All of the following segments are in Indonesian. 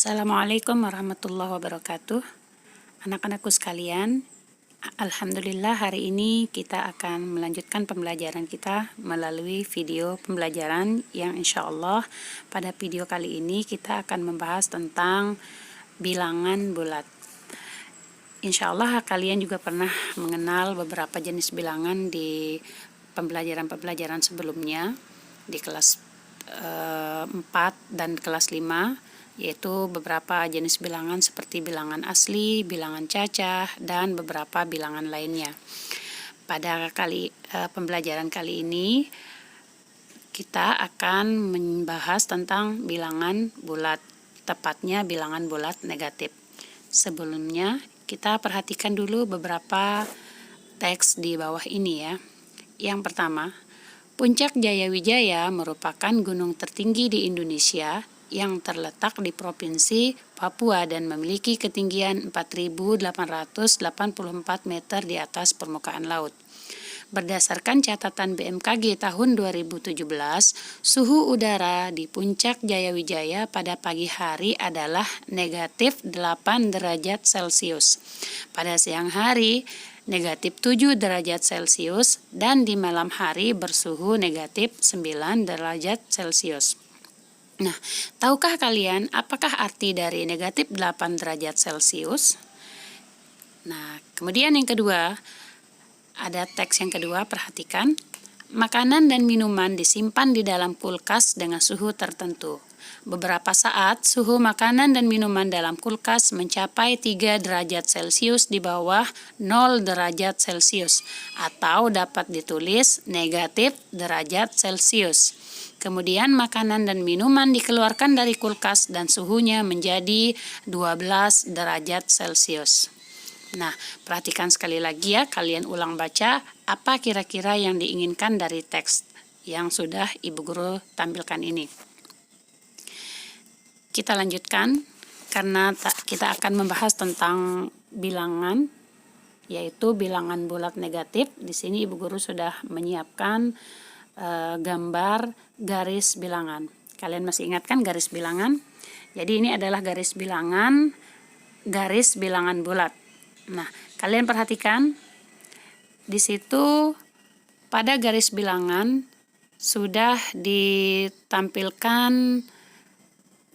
Assalamualaikum warahmatullahi wabarakatuh. Anak-anakku sekalian, alhamdulillah hari ini kita akan melanjutkan pembelajaran kita melalui video pembelajaran yang insya Allah pada video kali ini kita akan membahas tentang bilangan bulat. Insya Allah kalian juga pernah mengenal beberapa jenis bilangan di pembelajaran-pembelajaran sebelumnya di kelas 4 dan kelas 5, yaitu beberapa jenis bilangan seperti bilangan asli, bilangan cacah, dan beberapa bilangan lainnya. Pada pembelajaran kali ini kita akan membahas tentang bilangan bulat, tepatnya bilangan bulat negatif. Sebelumnya kita perhatikan dulu beberapa teks di bawah ini ya. Yang pertama, Puncak Jayawijaya merupakan gunung tertinggi di Indonesia yang terletak di Provinsi Papua dan memiliki ketinggian 4.884 meter di atas permukaan laut. Berdasarkan catatan BMKG tahun 2017, suhu udara di Puncak Jayawijaya pada pagi hari adalah negatif 8 derajat Celcius. Pada siang hari, negatif 7 derajat Celcius, dan di malam hari bersuhu negatif 9 derajat Celcius. Nah, tahukah kalian apakah arti dari negatif 8 derajat Celcius? Nah, kemudian yang kedua, ada teks yang kedua, perhatikan. Makanan dan minuman disimpan di dalam kulkas dengan suhu tertentu. Beberapa saat, suhu makanan dan minuman dalam kulkas mencapai 3 derajat Celcius di bawah 0 derajat Celcius, atau dapat ditulis negatif derajat Celcius. Kemudian makanan dan minuman dikeluarkan dari kulkas dan suhunya menjadi 12 derajat Celcius. Nah, perhatikan sekali lagi ya, kalian ulang baca apa kira-kira yang diinginkan dari teks yang sudah Ibu Guru tampilkan ini. Kita lanjutkan karena kita akan membahas tentang bilangan, yaitu bilangan bulat negatif. Di sini Ibu Guru sudah menyiapkan gambar garis bilangan. Kalian masih ingat kan garis bilangan? Jadi ini adalah garis bilangan bulat. Nah, kalian perhatikan di situ pada garis bilangan sudah ditampilkan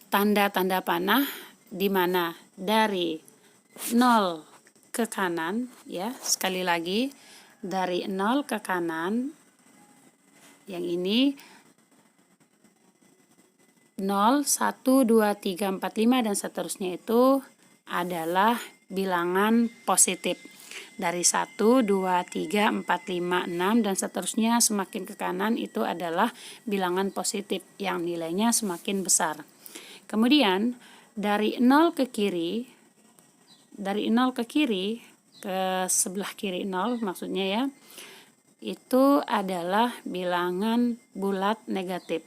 tanda-tanda panah di mana dari 0 ke kanan ya. Sekali lagi, dari 0 ke kanan, yang ini 0, 1, 2, 3, 4, 5 dan seterusnya itu adalah bilangan positif. Dari 1, 2, 3, 4, 5, 6 dan seterusnya semakin ke kanan itu adalah bilangan positif yang nilainya semakin besar. Kemudian dari 0 ke kiri, ke sebelah kiri 0 maksudnya ya, itu adalah bilangan bulat negatif.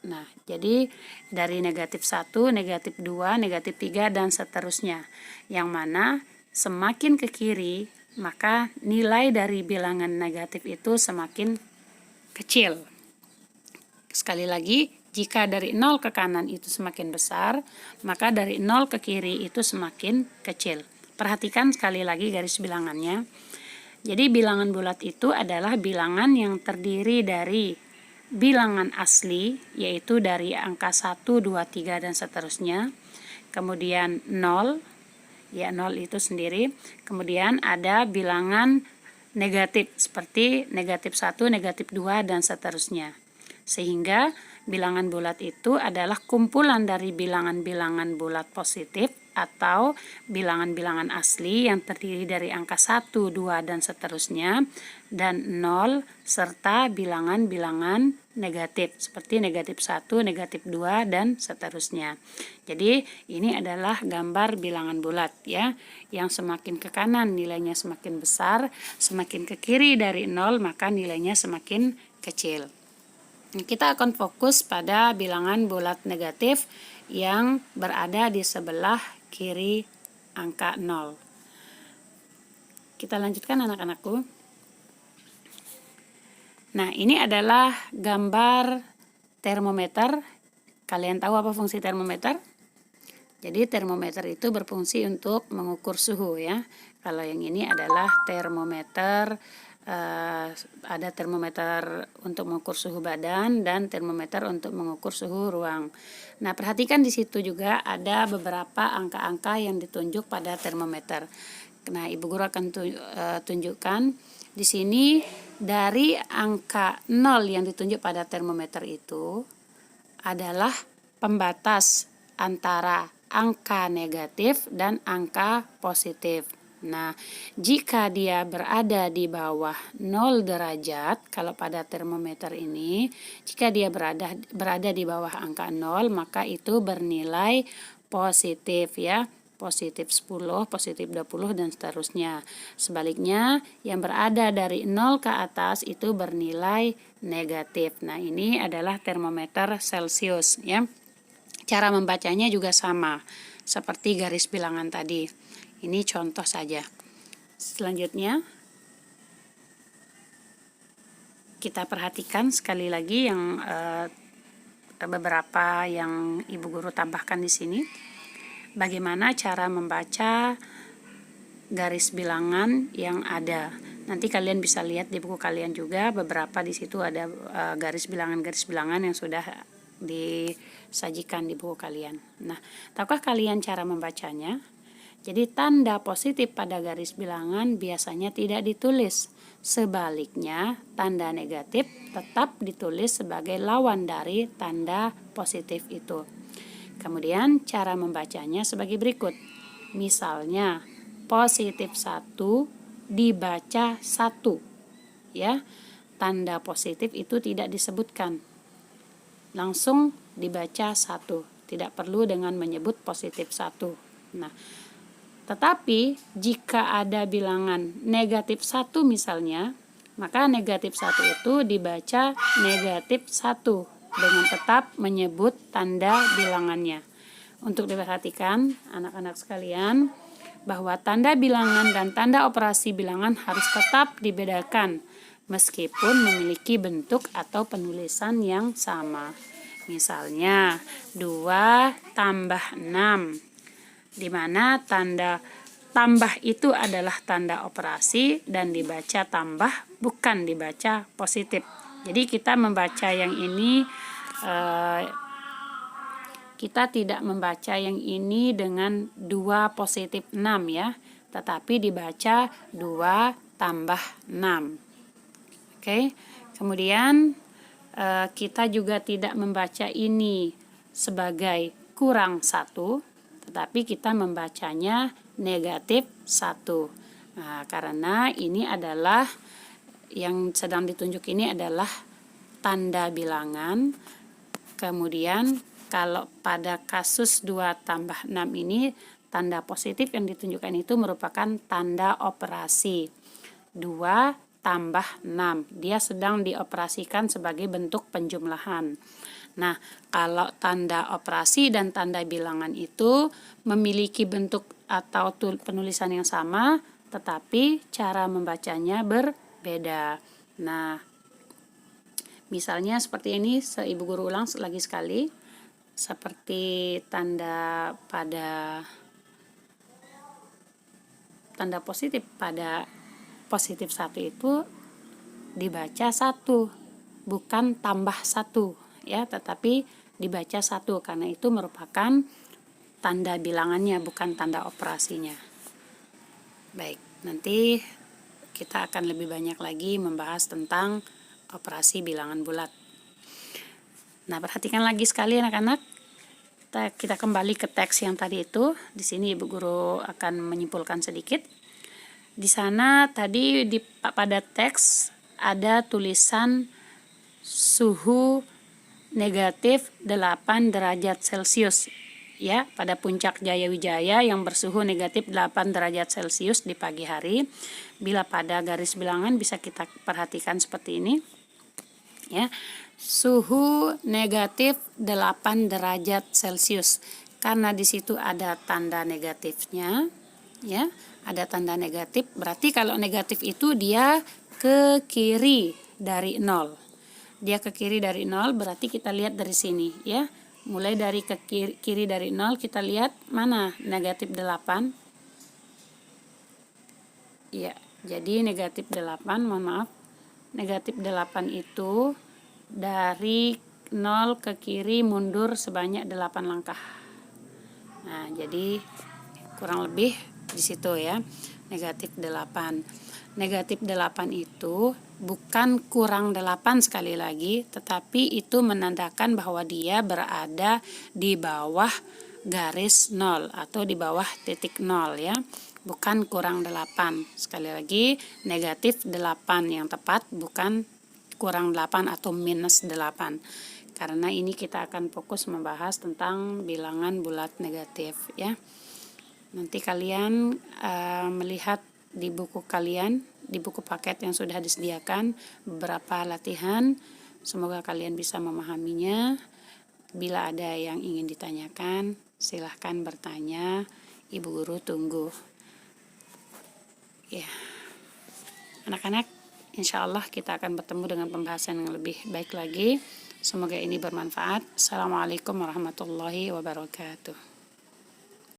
Nah, jadi dari negatif 1, negatif 2, negatif 3, dan seterusnya. Yang mana semakin ke kiri, maka nilai dari bilangan negatif itu semakin kecil. Sekali lagi, jika dari 0 ke kanan itu semakin besar, maka dari 0 ke kiri itu semakin kecil. Perhatikan sekali lagi garis bilangannya. Jadi bilangan bulat itu adalah bilangan yang terdiri dari bilangan asli, yaitu dari angka 1, 2, 3, dan seterusnya. Kemudian 0, ya 0 itu sendiri. Kemudian ada bilangan negatif, seperti negatif 1, negatif 2, dan seterusnya. Sehingga bilangan bulat itu adalah kumpulan dari bilangan-bilangan bulat positif atau bilangan-bilangan asli yang terdiri dari angka 1, 2, dan seterusnya, dan 0 serta bilangan-bilangan negatif seperti negatif 1, negatif 2, dan seterusnya. Jadi ini adalah gambar bilangan bulat ya, yang semakin ke kanan nilainya semakin besar, semakin ke kiri dari 0 maka nilainya semakin kecil. Kita akan fokus pada bilangan bulat negatif yang berada di sebelah kiri angka 0. Kita lanjutkan anak-anakku. Nah, ini adalah gambar termometer. Kalian tahu apa fungsi termometer? Jadi termometer itu berfungsi untuk mengukur suhu ya. Kalau yang ini adalah termometer, ada termometer untuk mengukur suhu badan dan termometer untuk mengukur suhu ruang. Nah, perhatikan di situ juga ada beberapa angka-angka yang ditunjuk pada termometer. Nah, Ibu Guru akan tunjukkan di sini dari angka 0 yang ditunjuk pada termometer itu adalah pembatas antara angka negatif dan angka positif. Nah, jika dia berada di bawah 0 derajat, kalau pada termometer ini, jika dia berada di bawah angka 0, maka itu bernilai positif ya. Positif 10, positif 20, dan seterusnya. Sebaliknya, yang berada dari 0 ke atas itu bernilai negatif. Nah, ini adalah termometer Celcius ya. Cara membacanya juga sama, seperti garis bilangan tadi. Ini contoh saja. Selanjutnya, kita perhatikan sekali lagi yang beberapa yang Ibu Guru tambahkan di sini. Bagaimana cara membaca garis bilangan yang ada. Nanti kalian bisa lihat di buku kalian juga, beberapa di situ ada garis bilangan yang sudah disajikan di buku kalian. Nah, tahukah kalian cara membacanya? Jadi tanda positif pada garis bilangan biasanya tidak ditulis. Sebaliknya, tanda negatif tetap ditulis sebagai lawan dari tanda positif itu. Kemudian cara membacanya sebagai berikut. Misalnya, positif 1 dibaca 1. Ya, tanda positif itu tidak disebutkan. Langsung dibaca 1. Tidak perlu dengan menyebut positif 1. Nah, tetapi jika ada bilangan negatif 1 misalnya, maka negatif 1 itu dibaca negatif 1 dengan tetap menyebut tanda bilangannya. Untuk diperhatikan anak-anak sekalian, bahwa tanda bilangan dan tanda operasi bilangan harus tetap dibedakan meskipun memiliki bentuk atau penulisan yang sama. Misalnya 2 tambah 6, di mana tanda tambah itu adalah tanda operasi dan dibaca tambah, bukan dibaca positif. Jadi kita membaca yang ini, kita tidak membaca yang ini dengan 2 positif 6 ya, tetapi dibaca 2 tambah 6. Oke, kemudian kita juga tidak membaca ini sebagai kurang 1, tetapi kita membacanya negatif 1. Nah, karena ini adalah yang sedang ditunjuk ini adalah tanda bilangan. Kemudian kalau pada kasus 2 tambah 6 ini, tanda positif yang ditunjukkan itu merupakan tanda operasi. 2 tambah 6, dia sedang dioperasikan sebagai bentuk penjumlahan. Nah, kalau tanda operasi dan tanda bilangan itu memiliki bentuk atau penulisan yang sama, tetapi cara membacanya berbeda. Nah, misalnya seperti ini, Ibu Guru ulang lagi sekali. Seperti tanda positif pada positif 1 itu dibaca 1, bukan tambah 1 ya, tetapi dibaca 1 karena itu merupakan tanda bilangannya, bukan tanda operasinya. Baik, nanti kita akan lebih banyak lagi membahas tentang operasi bilangan bulat. Nah, perhatikan lagi sekali anak-anak. Kita kembali ke teks yang tadi itu. Di sini Ibu Guru akan menyimpulkan sedikit. Di sana tadi pada teks ada tulisan suhu negatif 8 derajat Celcius ya, pada puncak Jayawijaya yang bersuhu negatif 8 derajat Celcius di pagi hari. Bila pada garis bilangan bisa kita perhatikan seperti ini ya, suhu negatif 8 derajat Celcius, karena di situ ada tanda negatifnya ya, ada tanda negatif, berarti kalau negatif itu dia ke kiri dari 0. Dia ke kiri dari 0, berarti kita lihat dari sini ya. Mulai dari ke kiri dari 0, kita lihat mana negatif 8. Ya, jadi negatif 8, mohon maaf. Negatif 8 itu dari 0 ke kiri mundur sebanyak 8 langkah. Nah, jadi kurang lebih di situ ya, negatif 8. Negatif 8 itu bukan kurang 8 sekali lagi, tetapi itu menandakan bahwa dia berada di bawah garis 0 atau di bawah titik 0 ya. Bukan kurang 8. Sekali lagi, negatif 8 yang tepat, bukan kurang 8 atau minus 8. Karena ini kita akan fokus membahas tentang bilangan bulat negatif ya. Nanti kalian melihat di buku kalian, di buku paket yang sudah disediakan, beberapa latihan. Semoga kalian bisa memahaminya. Bila ada yang ingin ditanyakan, silahkan bertanya. Ibu guru tunggu. Ya, anak-anak, insya Allah kita akan bertemu dengan pembahasan yang lebih baik lagi. Semoga ini bermanfaat. Assalamualaikum warahmatullahi wabarakatuh.